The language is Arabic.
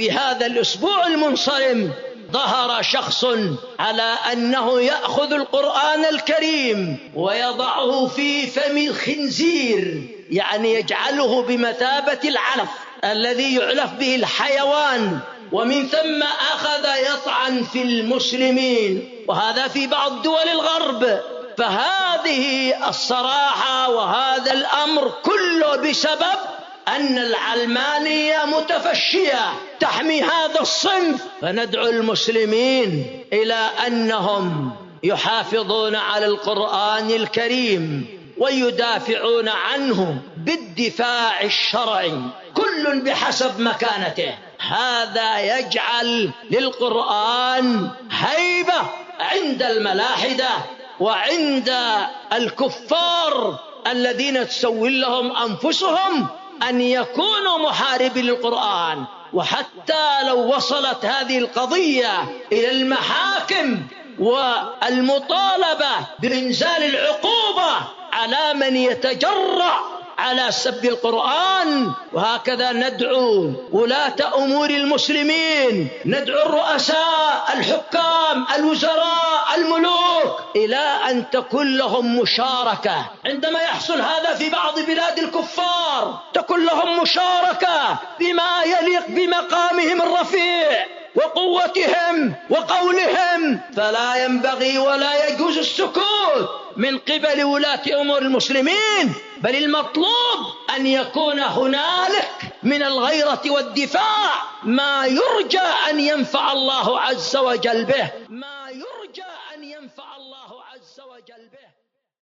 في هذا الأسبوع المنصرم ظهر شخص على أنه يأخذ القرآن الكريم ويضعه في فم الخنزير، يعني يجعله بمثابة العلف الذي يعلف به الحيوان، ومن ثم أخذ يطعن في المسلمين، وهذا في بعض دول الغرب. فهذه الصراحة وهذا الأمر كله بسبب أن العلمانية متفشية تحمي هذا الصنف. فندعو المسلمين إلى أنهم يحافظون على القرآن الكريم ويدافعون عنه بالدفاع الشرعي، كل بحسب مكانته. هذا يجعل للقرآن هيبة عند الملاحدة وعند الكفار الذين تسول لهم أنفسهم أن يكونوا محاربين للقرآن. وحتى لو وصلت هذه القضية إلى المحاكم والمطالبة بإنزال العقوبة على من يتجرأ على سب القرآن، وهكذا ندعو ولاة أمور المسلمين، ندعو الرؤساء، الحكام، الوزراء، الملوك، إلى أن تكون لهم مشاركة. عندما يحصل هذا في بعض بلاد الكفار تكون لهم مشاركة بما يليق بمقامهم الرفيع وقوتهم وقولهم. فلا ينبغي ولا يجوز السكوت من قبل ولاة أمور المسلمين، بل المطلوب أن يكون هنالك من الغيرة والدفاع ما يرجى أن ينفع الله عز وجل به.